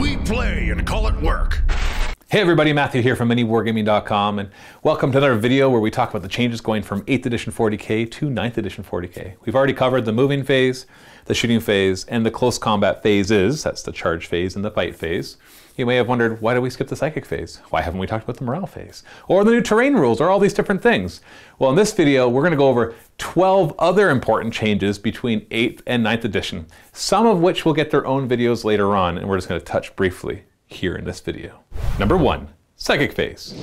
We play and call it work. Hey everybody, Matthew here from MiniWarGaming.com, and welcome to another video where we talk about the changes going from 8th edition 40k to 9th edition 40k. We've already covered the moving phase, the shooting phase, and the close combat phases. That's the charge phase and the fight phase. You may have wondered, why did we skip the psychic phase? Why haven't we talked about the morale phase? Or the new terrain rules, or all these different things? Well, in this video, we're going to go over 12 other important changes between 8th and 9th edition, some of which will get their own videos later on, and we're just going to touch briefly here in this video. Number 1, Psychic Phase.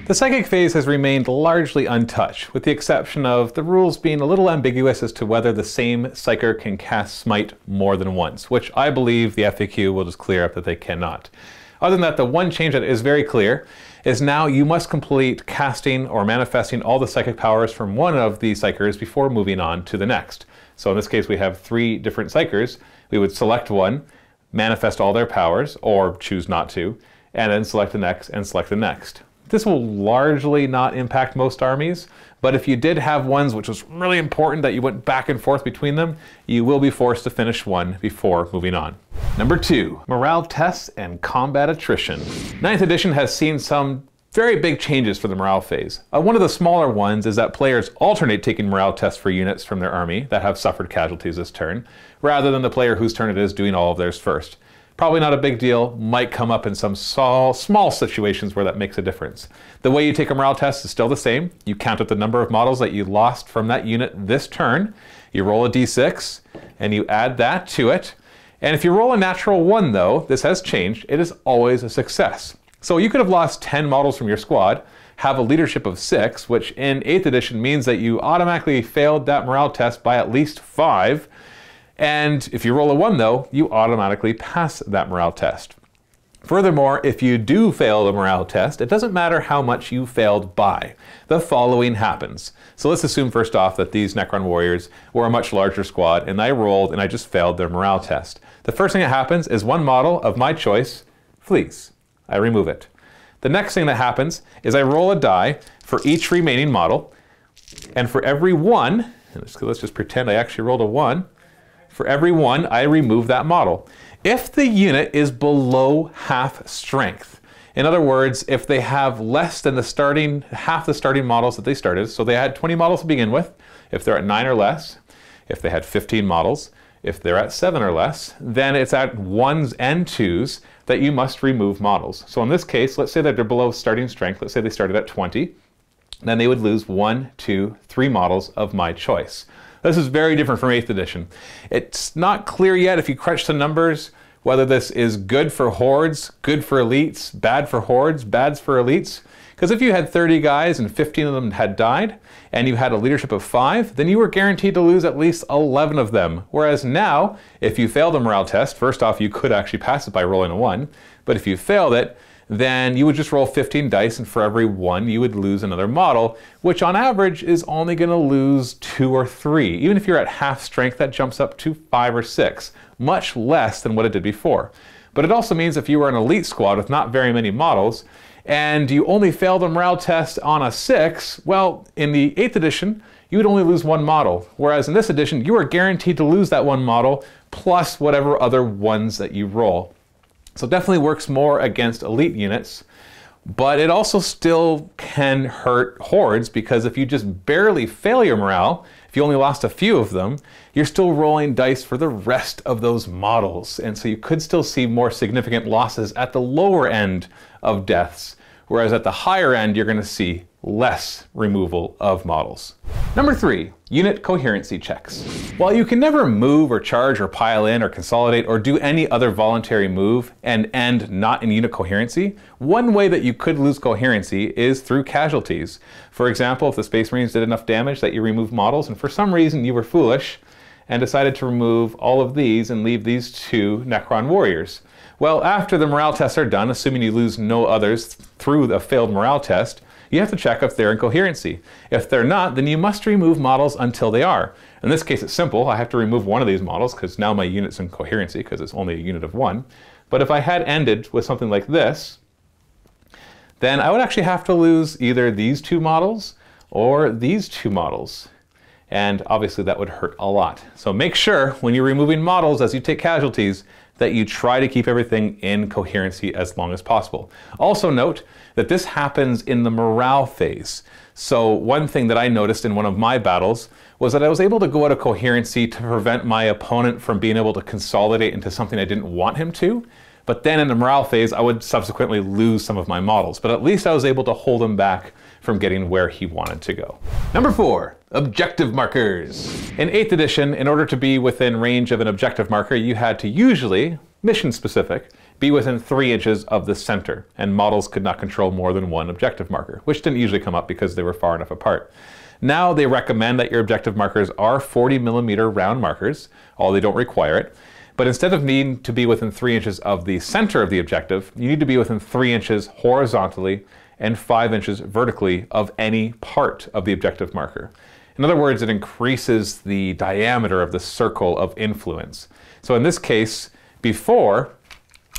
The Psychic Phase has remained largely untouched, with the exception of the rules being a little ambiguous as to whether the same Psyker can cast Smite more than once, which I believe the FAQ will just clear up that they cannot. Other than that, the one change that is very clear is now you must complete casting or manifesting all the psychic powers from one of the Psykers before moving on to the next. So in this case, we have 3 different Psykers. We would select one, manifest all their powers, or choose not to, and then select the next and select the next. This will largely not impact most armies, but if you did have ones which was really important that you went back and forth between them, you will be forced to finish one before moving on. Number 2, morale tests and combat attrition. 9th edition has seen some very big changes for the morale phase. One of the smaller ones is that players alternate taking morale tests for units from their army that have suffered casualties this turn, rather than the player whose turn it is doing all of theirs first. Probably not a big deal, might come up in some small situations where that makes a difference. The way you take a morale test is still the same. You count up the number of models that you lost from that unit this turn, you roll a d6, and you add that to it. And if you roll a natural 1 though, this has changed, it is always a success. So you could have lost 10 models from your squad, have a leadership of 6, which in 8th edition means that you automatically failed that morale test by at least 5. And if you roll a 1 though, you automatically pass that morale test. Furthermore, if you do fail the morale test, it doesn't matter how much you failed by. The following happens. So let's assume first off that these Necron warriors were a much larger squad, and I rolled and I just failed their morale test. The first thing that happens is one model of my choice flees. I remove it. The next thing that happens is I roll a die for each remaining model, and for every 1, let's just pretend I actually rolled a 1, for every 1 I remove that model. If the unit is below half strength, in other words, if they have less than half the starting models that they started, so they had 20 models to begin with, if they're at 9 or less, if they had 15 models, if they're at 7 or less, then it's at 1s and 2s that you must remove models. So in this case, let's say that they're below starting strength. Let's say they started at 20. Then they would lose 1, 2, 3 models of my choice. This is very different from 8th edition. It's not clear yet if you crunch the numbers whether this is good for hordes, good for elites, bad for hordes, bad for elites. Because if you had 30 guys and 15 of them had died, and you had a leadership of 5, then you were guaranteed to lose at least 11 of them. Whereas now, if you failed the morale test, first off, you could actually pass it by rolling a 1. But if you failed it, then you would just roll 15 dice, and for every 1, you would lose another model, which on average is only going to lose 2 or 3. Even if you're at half strength, that jumps up to 5 or 6, much less than what it did before. But it also means if you were an elite squad with not very many models, and you only failed a morale test on a 6, well, in the 8th edition, you would only lose 1 model. Whereas in this edition, you are guaranteed to lose that 1 model, plus whatever other 1s that you roll. So it definitely works more against elite units, but it also still can hurt hordes, because if you just barely fail your morale, if you only lost a few of them, you're still rolling dice for the rest of those models. And so you could still see more significant losses at the lower end of deaths, whereas at the higher end, you're going to see less removal of models. Number 3, unit coherency checks. While you can never move or charge or pile in or consolidate or do any other voluntary move and end not in unit coherency, one way that you could lose coherency is through casualties. For example, if the Space Marines did enough damage that you removed models, and for some reason you were foolish and decided to remove all of these and leave these 2 Necron warriors. Well, after the morale tests are done, assuming you lose no others through the failed morale test, you have to check if they're in coherency. If they're not, then you must remove models until they are. In this case, it's simple. I have to remove one of these models because now my unit's in coherency because it's only a unit of 1. But if I had ended with something like this, then I would actually have to lose either these 2 models or these 2 models. And obviously that would hurt a lot. So make sure when you're removing models as you take casualties that you try to keep everything in coherency as long as possible. Also note that this happens in the morale phase. So one thing that I noticed in one of my battles was that I was able to go out of coherency to prevent my opponent from being able to consolidate into something I didn't want him to. But then in the morale phase, I would subsequently lose some of my models. But at least I was able to hold him back from getting where he wanted to go. Number 4, objective markers. In 8th edition, in order to be within range of an objective marker, you had to usually, mission specific, be within 3 inches of the center, and models could not control more than one objective marker, which didn't usually come up because they were far enough apart. Now they recommend that your objective markers are 40mm round markers, although they don't require it. But instead of needing to be within 3 inches of the center of the objective, you need to be within 3 inches horizontally and 5 inches vertically of any part of the objective marker. In other words, it increases the diameter of the circle of influence. So in this case, before,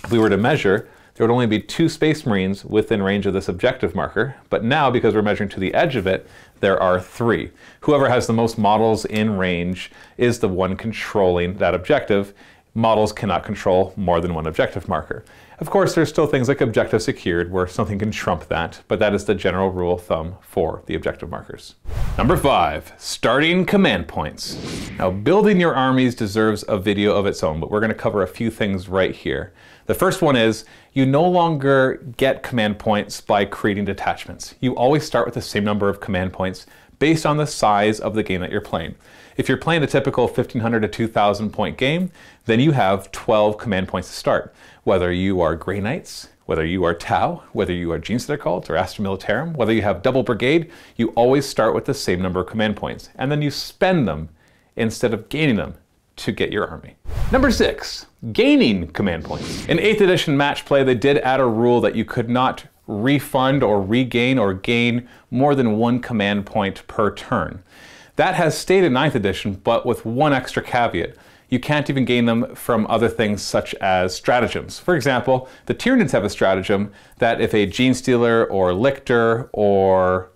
if we were to measure, there would only be 2 Space Marines within range of this objective marker, but now, because we're measuring to the edge of it, there are 3. Whoever has the most models in range is the one controlling that objective. Models cannot control more than one objective marker. Of course, there's still things like objective secured where something can trump that, but that is the general rule of thumb for the objective markers. Number 5, starting command points. Now, building your armies deserves a video of its own, but we're going to cover a few things right here. The first one is, you no longer get command points by creating detachments. You always start with the same number of command points based on the size of the game that you're playing. If you're playing a typical 1,500 to 2,000 point game, then you have 12 command points to start. Whether you are Grey Knights, whether you are Tau, whether you are Genestealer Cult or Astra Militarum, whether you have double brigade, you always start with the same number of command points. And then you spend them instead of gaining them to get your army. Number 6, gaining command points. In 8th edition match play, they did add a rule that you could not refund or regain or gain more than 1 command point per turn. That has stayed in 9th edition, but with one extra caveat. You can't even gain them from other things such as stratagems. For example, the Tyranids have a stratagem that if a Genestealer or Lictor or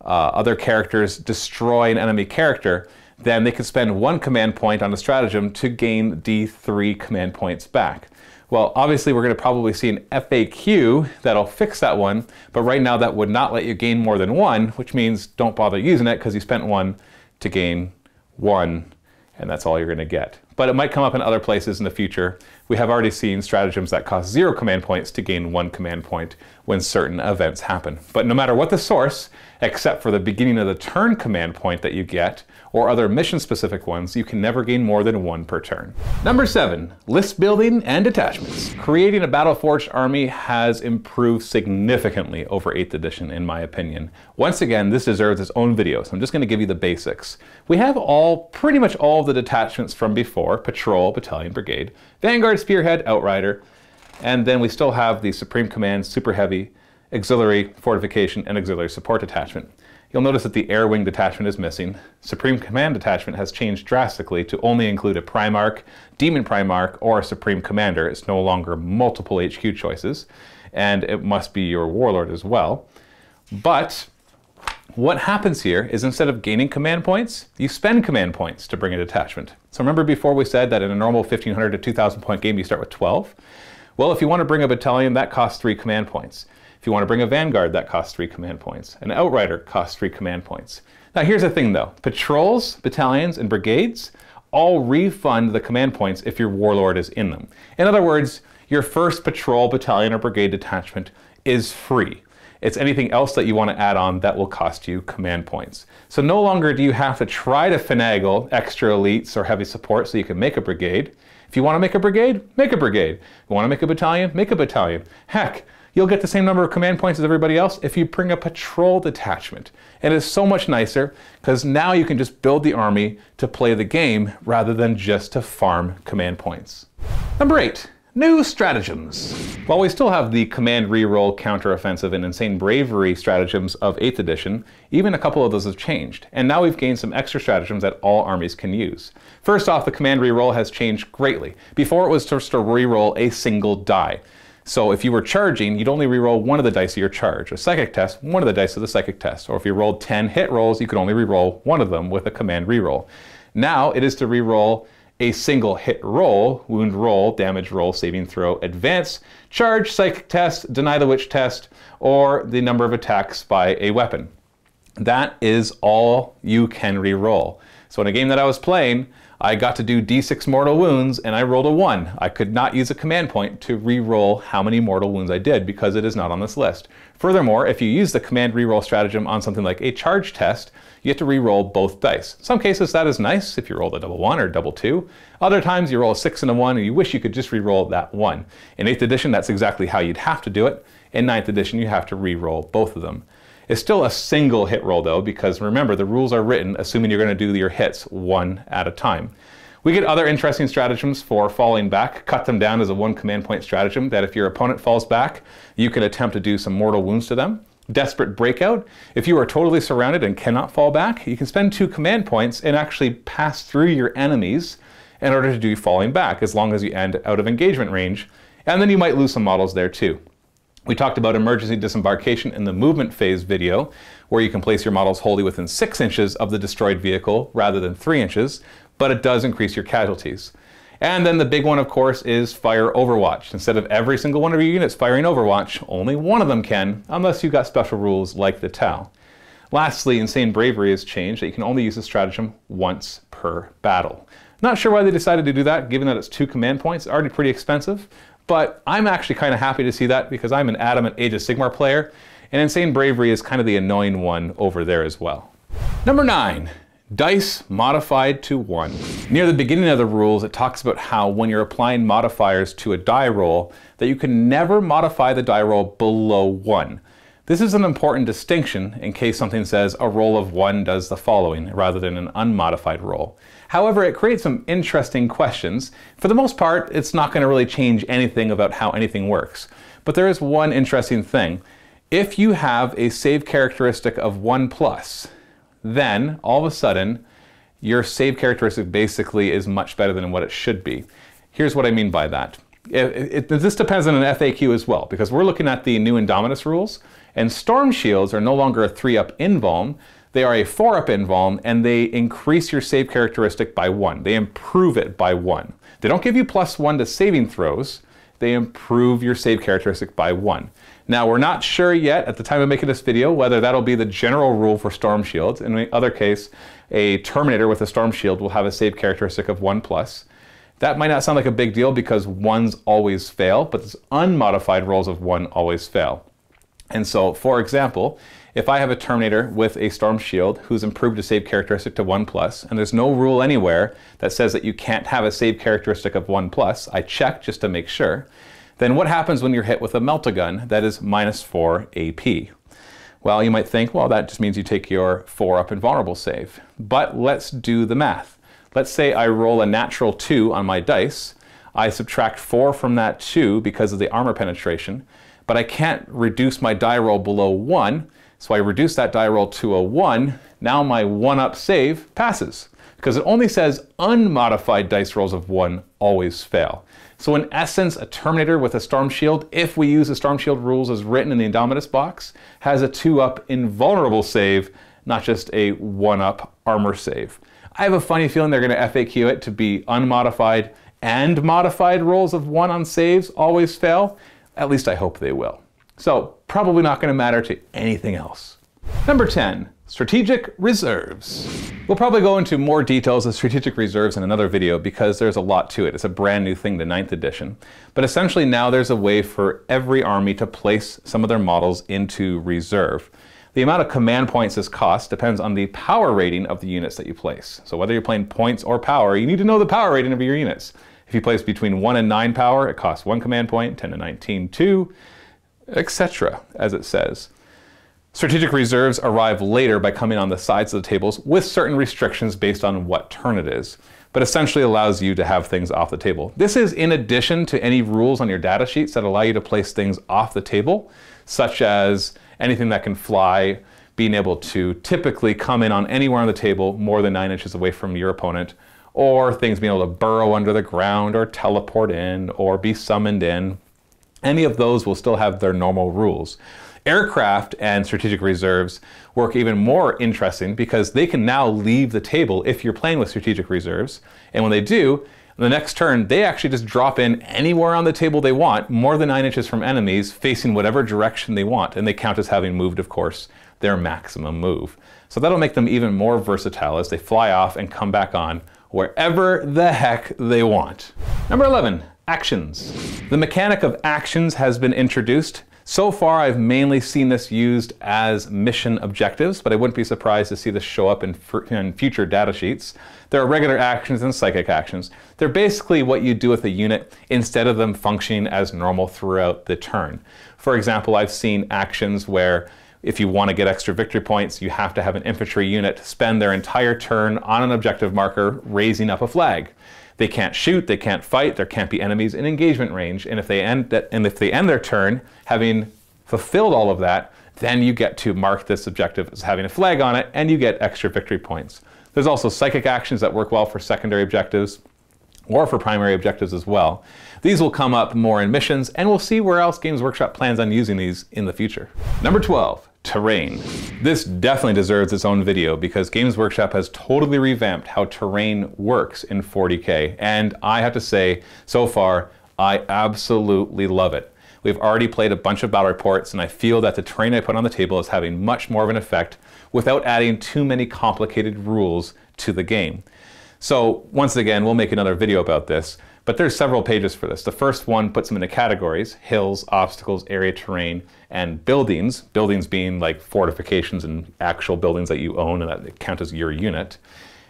other characters destroy an enemy character, then they could spend 1 command point on a stratagem to gain D3 command points back. Well, obviously we're going to probably see an FAQ that'll fix that one, but right now that would not let you gain more than 1, which means don't bother using it because you spent 1 to gain 1, and that's all you're going to get. But it might come up in other places in the future. We have already seen stratagems that cost 0 command points to gain 1 command point when certain events happen. But no matter what the source, except for the beginning of the turn command point that you get, or other mission-specific ones, you can never gain more than 1 per turn. Number 7, list building and detachments. Creating a Battle-Forged army has improved significantly over 8th edition, in my opinion. Once again, this deserves its own video, so I'm just going to give you the basics. We have pretty much all of the detachments from before: Patrol, Battalion, Brigade, Vanguard, Spearhead, Outrider, and then we still have the Supreme Command, Super Heavy, Auxiliary, Fortification, and Auxiliary Support Detachment. You'll notice that the Air Wing detachment is missing. Supreme Command detachment has changed drastically to only include a Primarch, Demon Primarch, or a Supreme Commander. It's no longer multiple HQ choices, and it must be your Warlord as well. But what happens here is instead of gaining command points, you spend command points to bring a detachment. So remember before we said that in a normal 1,500 to 2,000 point game you start with 12? Well, if you want to bring a battalion, that costs 3 command points. If you want to bring a Vanguard, that costs 3 command points. An Outrider costs 3 command points. Now here's the thing though, patrols, battalions, and brigades all refund the command points if your Warlord is in them. In other words, your first patrol, battalion, or brigade detachment is free. It's anything else that you want to add on that will cost you command points. So no longer do you have to try to finagle extra elites or heavy support so you can make a brigade. If you want to make a brigade, make a brigade. If you want to make a battalion, make a battalion. Heck, you'll get the same number of command points as everybody else if you bring a patrol detachment. And it's so much nicer because now you can just build the army to play the game rather than just to farm command points. Number 8, new stratagems. While we still have the command reroll, counteroffensive, and insane bravery stratagems of 8th edition, even a couple of those have changed. And now we've gained some extra stratagems that all armies can use. First off, the command reroll has changed greatly. Before it was just to reroll a single die. So if you were charging, you'd only reroll 1 of the dice of your charge. A psychic test, 1 of the dice of the psychic test. Or if you rolled 10 hit rolls, you could only reroll 1 of them with a command reroll. Now it is to reroll a single hit roll, wound roll, damage roll, saving throw, advance, charge, psychic test, deny the witch test, or the number of attacks by a weapon. That is all you can re-roll. So in a game that I was playing, I got to do d6 mortal wounds and I rolled a 1. I could not use a command point to re-roll how many mortal wounds I did because it is not on this list. Furthermore, if you use the command re-roll stratagem on something like a charge test, you have to re-roll both dice. In some cases that is nice if you roll a double 1 or double 2. Other times you roll a 6 and a 1 and you wish you could just re-roll that 1. In 8th edition that's exactly how you'd have to do it. In 9th edition you have to re-roll both of them. It's still a single hit roll though, because remember the rules are written assuming you're going to do your hits one at a time. We get other interesting stratagems for falling back. Cut them down as a 1 command point stratagem that if your opponent falls back, you can attempt to do some mortal wounds to them. Desperate breakout. If you are totally surrounded and cannot fall back, you can spend 2 command points and actually pass through your enemies in order to do falling back, as long as you end out of engagement range. And then you might lose some models there too. We talked about emergency disembarkation in the movement phase video, where you can place your models wholly within 6 inches of the destroyed vehicle rather than 3 inches, but it does increase your casualties. And then the big one, of course, is fire overwatch. Instead of every single one of your units firing overwatch, only one of them can, unless you've got special rules like the Tau. Lastly, insane bravery has changed that you can only use the stratagem once per battle. Not sure why they decided to do that, given that it's 2 command points, already pretty expensive. But I'm actually kind of happy to see that because I'm an adamant Age of Sigmar player, and Insane Bravery is kind of the annoying one over there as well. Number 9, dice modified to 1. Near the beginning of the rules, it talks about how when you're applying modifiers to a die roll, that you can never modify the die roll below 1. This is an important distinction in case something says a roll of 1 does the following, rather than an unmodified roll. However, it creates some interesting questions. For the most part, it's not going to really change anything about how anything works. But there is one interesting thing. If you have a save characteristic of 1+, then all of a sudden, your save characteristic basically is much better than what it should be. Here's what I mean by that. This depends on an FAQ as well, because we're looking at the new Indominus rules, and Storm Shields are no longer a 3-up invuln, they are a 4-up invuln, and they increase your save characteristic by 1. They improve it by 1. They don't give you +1 to saving throws, they improve your save characteristic by 1. Now we're not sure yet at the time of making this video whether that'll be the general rule for Storm Shields. In the other case, a Terminator with a Storm Shield will have a save characteristic of 1+. That might not sound like a big deal because 1s always fail, but this unmodified rolls of 1 always fail. And so, for example, if I have a Terminator with a Storm Shield who's improved a save characteristic to 1+, and there's no rule anywhere that says that you can't have a save characteristic of 1+, I check just to make sure, then what happens when you're hit with a Melt-A-Gun that is -4 AP? Well, you might think, well, that just means you take your 4-up invulnerable save. But let's do the math. Let's say I roll a natural 2 on my dice, I subtract 4 from that 2 because of the armor penetration, but I can't reduce my die roll below 1, so I reduce that die roll to a 1, now my 1-up save passes, because it only says unmodified dice rolls of 1 always fail. So in essence, a Terminator with a Storm Shield, if we use the Storm Shield rules as written in the Indominus box, has a 2-up invulnerable save, not just a 1-up armor save. I have a funny feeling they're going to FAQ it to be unmodified and modified rolls of 1 on saves always fail. At least I hope they will. So probably not going to matter to anything else. Number 10, strategic reserves. We'll probably go into more details of strategic reserves in another video because there's a lot to it. It's a brand new thing to 9th edition. But essentially now there's a way for every army to place some of their models into reserve. The amount of command points this costs depends on the power rating of the units that you place. So whether you're playing points or power, you need to know the power rating of your units. If you place between 1 and 9 power, it costs 1 command point, 10 to 19, 2, etc., as it says. Strategic reserves arrive later by coming on the sides of the tables with certain restrictions based on what turn it is, but essentially allows you to have things off the table. This is in addition to any rules on your data sheets that allow you to place things off the table, such as anything that can fly, being able to typically come in on anywhere on the table more than 9 inches away from your opponent, or things being able to burrow under the ground or teleport in or be summoned in. Any of those will still have their normal rules. Aircraft and strategic reserves work even more interesting because they can now leave the table if you're playing with strategic reserves. And when they do, the next turn, they actually just drop in anywhere on the table they want, more than 9 inches from enemies, facing whatever direction they want. And they count as having moved, of course, their maximum move. So that'll make them even more versatile as they fly off and come back on wherever the heck they want. Number 11, actions. The mechanic of actions has been introduced. So far, I've mainly seen this used as mission objectives, but I wouldn't be surprised to see this show up in future data sheets. There are regular actions and psychic actions. They're basically what you do with a unit instead of them functioning as normal throughout the turn. For example, I've seen actions where if you want to get extra victory points, you have to have an infantry unit spend their entire turn on an objective marker raising up a flag. They can't shoot, they can't fight, there can't be enemies in engagement range, and if they end their turn having fulfilled all of that, then you get to mark this objective as having a flag on it, and you get extra victory points. There's also psychic actions that work well for secondary objectives, or for primary objectives as well. These will come up more in missions, and we'll see where else Games Workshop plans on using these in the future. Number 12, terrain. This definitely deserves its own video because Games Workshop has totally revamped how terrain works in 40k, and I have to say, so far, I absolutely love it. We've already played a bunch of battle reports, and I feel that the terrain I put on the table is having much more of an effect without adding too many complicated rules to the game. So once again, we'll make another video about this, but there's several pages for this. The first one puts them into categories: hills, obstacles, area terrain, and buildings. Buildings being like fortifications and actual buildings that you own and that count as your unit.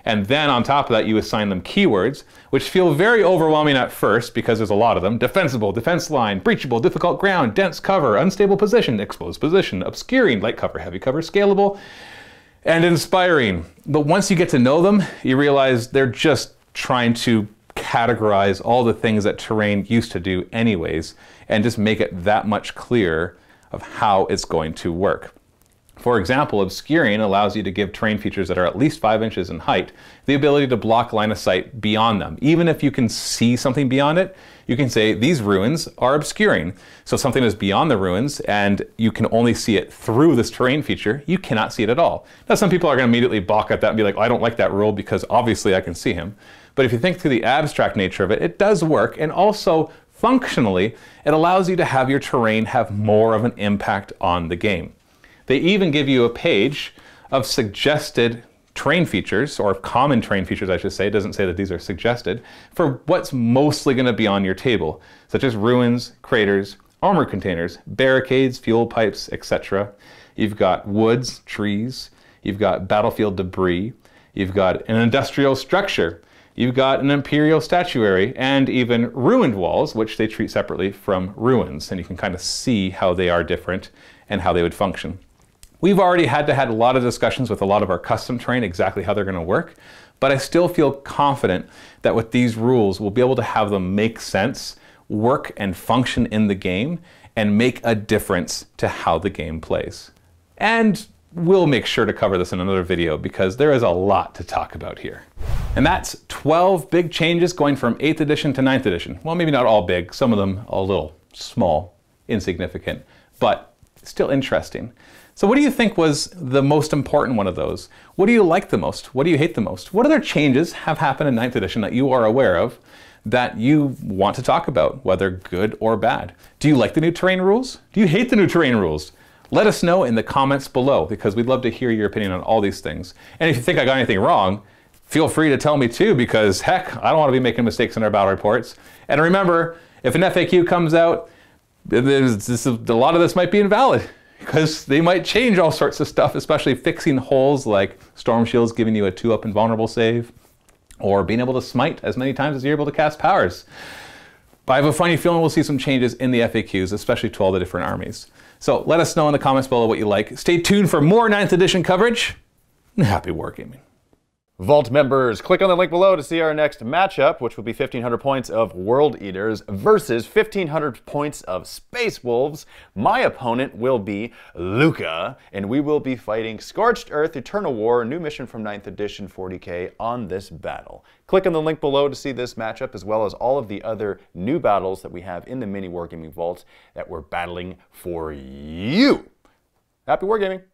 And then on top of that, you assign them keywords, which feel very overwhelming at first because there's a lot of them. Defensible, defense line, breachable, difficult ground, dense cover, unstable position, exposed position, obscuring, light cover, heavy cover, scalable, and inspiring. But once you get to know them, you realize they're just trying to categorize all the things that terrain used to do anyways, and just make it that much clearer of how it's going to work. For example, obscuring allows you to give terrain features that are at least 5 inches in height the ability to block line of sight beyond them. Even if you can see something beyond it, you can say these ruins are obscuring. So something is beyond the ruins and you can only see it through this terrain feature, you cannot see it at all. Now some people are going to immediately balk at that and be like, oh, I don't like that rule because obviously I can see him. But if you think through the abstract nature of it, it does work, and also functionally, it allows you to have your terrain have more of an impact on the game. They even give you a page of suggested terrain features, or common terrain features I should say, it doesn't say that these are suggested, for what's mostly going to be on your table, such as ruins, craters, armor containers, barricades, fuel pipes, etc. You've got woods, trees, you've got battlefield debris, you've got an industrial structure, you've got an imperial statuary, and even ruined walls, which they treat separately from ruins, and you can kind of see how they are different and how they would function. We've already had a lot of discussions with a lot of our custom terrain exactly how they're going to work, but I still feel confident that with these rules, we'll be able to have them make sense, work and function in the game, and make a difference to how the game plays. And we'll make sure to cover this in another video because there is a lot to talk about here. And that's 12 big changes going from 8th edition to 9th edition. Well, maybe not all big, some of them a little small, insignificant, but still interesting. So what do you think was the most important one of those? What do you like the most? What do you hate the most? What other changes have happened in 9th edition that you are aware of that you want to talk about, whether good or bad? Do you like the new terrain rules? Do you hate the new terrain rules? Let us know in the comments below because we'd love to hear your opinion on all these things. And if you think I got anything wrong, feel free to tell me too, because heck, I don't want to be making mistakes in our battle reports. And remember, if an FAQ comes out, a lot of this might be invalid because they might change all sorts of stuff, especially fixing holes like storm shields giving you a 2-up invulnerable save, or being able to smite as many times as you're able to cast powers. But I have a funny feeling we'll see some changes in the FAQs, especially to all the different armies. So let us know in the comments below what you like. Stay tuned for more 9th edition coverage. Happy wargaming. Vault members, click on the link below to see our next matchup, which will be 1,500 points of World Eaters versus 1,500 points of Space Wolves. My opponent will be Luca, and we will be fighting Scorched Earth, Eternal War, new mission from 9th edition 40k on this battle. Click on the link below to see this matchup, as well as all of the other new battles that we have in the MiniWarGaming Vault that we're battling for you. Happy wargaming!